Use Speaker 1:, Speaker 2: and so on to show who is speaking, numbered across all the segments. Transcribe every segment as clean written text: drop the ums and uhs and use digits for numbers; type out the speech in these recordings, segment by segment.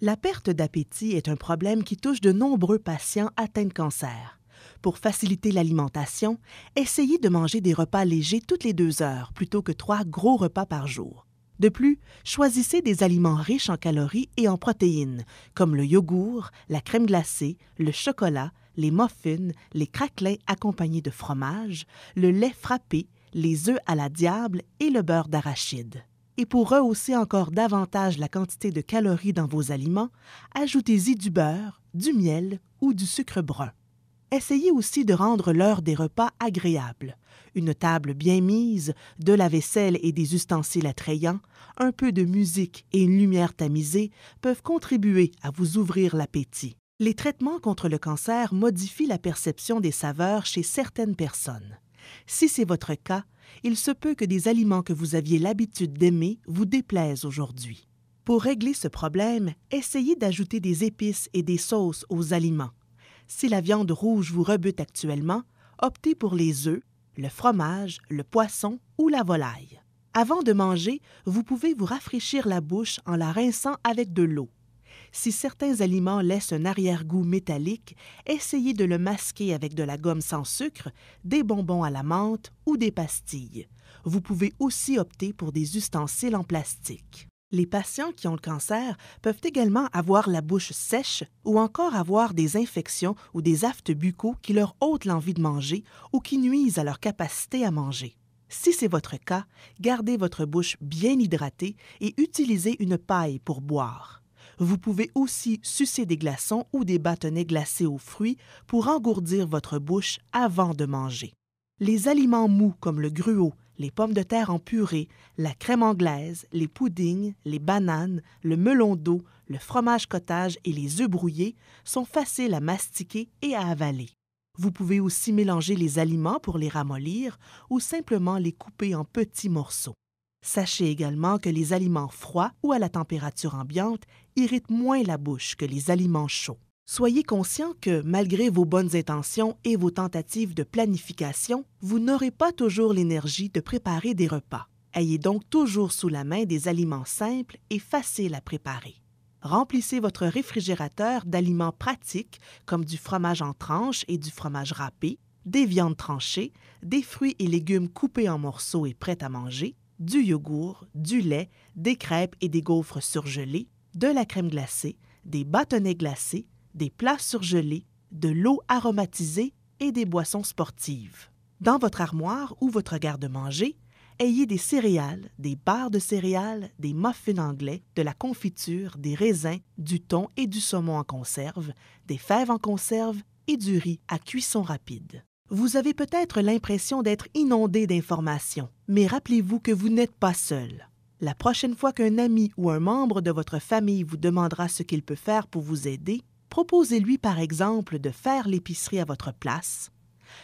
Speaker 1: La perte d'appétit est un problème qui touche de nombreux patients atteints de cancer. Pour faciliter l'alimentation, essayez de manger des repas légers toutes les 2 heures plutôt que 3 gros repas par jour. De plus, choisissez des aliments riches en calories et en protéines, comme le yogourt, la crème glacée, le chocolat, les muffins, les craquelins accompagnés de fromage, le lait frappé, les œufs à la diable et le beurre d'arachide. Et pour rehausser encore davantage la quantité de calories dans vos aliments, ajoutez-y du beurre, du miel ou du sucre brun. Essayez aussi de rendre l'heure des repas agréable. Une table bien mise, de la vaisselle et des ustensiles attrayants, un peu de musique et une lumière tamisée peuvent contribuer à vous ouvrir l'appétit. Les traitements contre le cancer modifient la perception des saveurs chez certaines personnes. Si c'est votre cas, il se peut que des aliments que vous aviez l'habitude d'aimer vous déplaisent aujourd'hui. Pour régler ce problème, essayez d'ajouter des épices et des sauces aux aliments. Si la viande rouge vous rebute actuellement, optez pour les œufs, le fromage, le poisson ou la volaille. Avant de manger, vous pouvez vous rafraîchir la bouche en la rinçant avec de l'eau. Si certains aliments laissent un arrière-goût métallique, essayez de le masquer avec de la gomme sans sucre, des bonbons à la menthe ou des pastilles. Vous pouvez aussi opter pour des ustensiles en plastique. Les patients qui ont le cancer peuvent également avoir la bouche sèche ou encore avoir des infections ou des aftes buccaux qui leur ôtent l'envie de manger ou qui nuisent à leur capacité à manger. Si c'est votre cas, gardez votre bouche bien hydratée et utilisez une paille pour boire. Vous pouvez aussi sucer des glaçons ou des bâtonnets glacés aux fruits pour engourdir votre bouche avant de manger. Les aliments mous comme le gruau, les pommes de terre en purée, la crème anglaise, les puddings, les bananes, le melon d'eau, le fromage cottage et les œufs brouillés sont faciles à mastiquer et à avaler. Vous pouvez aussi mélanger les aliments pour les ramollir ou simplement les couper en petits morceaux. Sachez également que les aliments froids ou à la température ambiante irritent moins la bouche que les aliments chauds. Soyez conscient que, malgré vos bonnes intentions et vos tentatives de planification, vous n'aurez pas toujours l'énergie de préparer des repas. Ayez donc toujours sous la main des aliments simples et faciles à préparer. Remplissez votre réfrigérateur d'aliments pratiques comme du fromage en tranches et du fromage râpé, des viandes tranchées, des fruits et légumes coupés en morceaux et prêts à manger, du yogourt, du lait, des crêpes et des gaufres surgelés, de la crème glacée, des bâtonnets glacés, des plats surgelés, de l'eau aromatisée et des boissons sportives. Dans votre armoire ou votre garde-manger, ayez des céréales, des barres de céréales, des muffins anglais, de la confiture, des raisins, du thon et du saumon en conserve, des fèves en conserve et du riz à cuisson rapide. Vous avez peut-être l'impression d'être inondé d'informations, mais rappelez-vous que vous n'êtes pas seul. La prochaine fois qu'un ami ou un membre de votre famille vous demandera ce qu'il peut faire pour vous aider, proposez-lui par exemple de faire l'épicerie à votre place,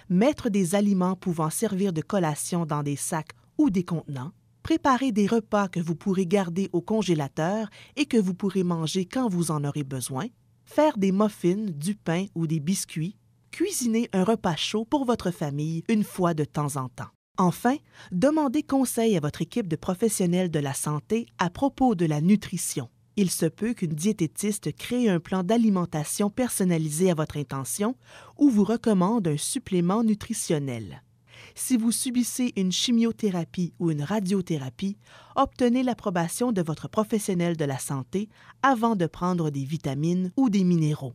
Speaker 1: mettre des aliments pouvant servir de collation dans des sacs ou des contenants, préparer des repas que vous pourrez garder au congélateur et que vous pourrez manger quand vous en aurez besoin, faire des muffins, du pain ou des biscuits, cuisiner un repas chaud pour votre famille une fois de temps en temps. Enfin, demandez conseil à votre équipe de professionnels de la santé à propos de la nutrition. Il se peut qu'une diététiste crée un plan d'alimentation personnalisé à votre intention ou vous recommande un supplément nutritionnel. Si vous subissez une chimiothérapie ou une radiothérapie, obtenez l'approbation de votre professionnel de la santé avant de prendre des vitamines ou des minéraux.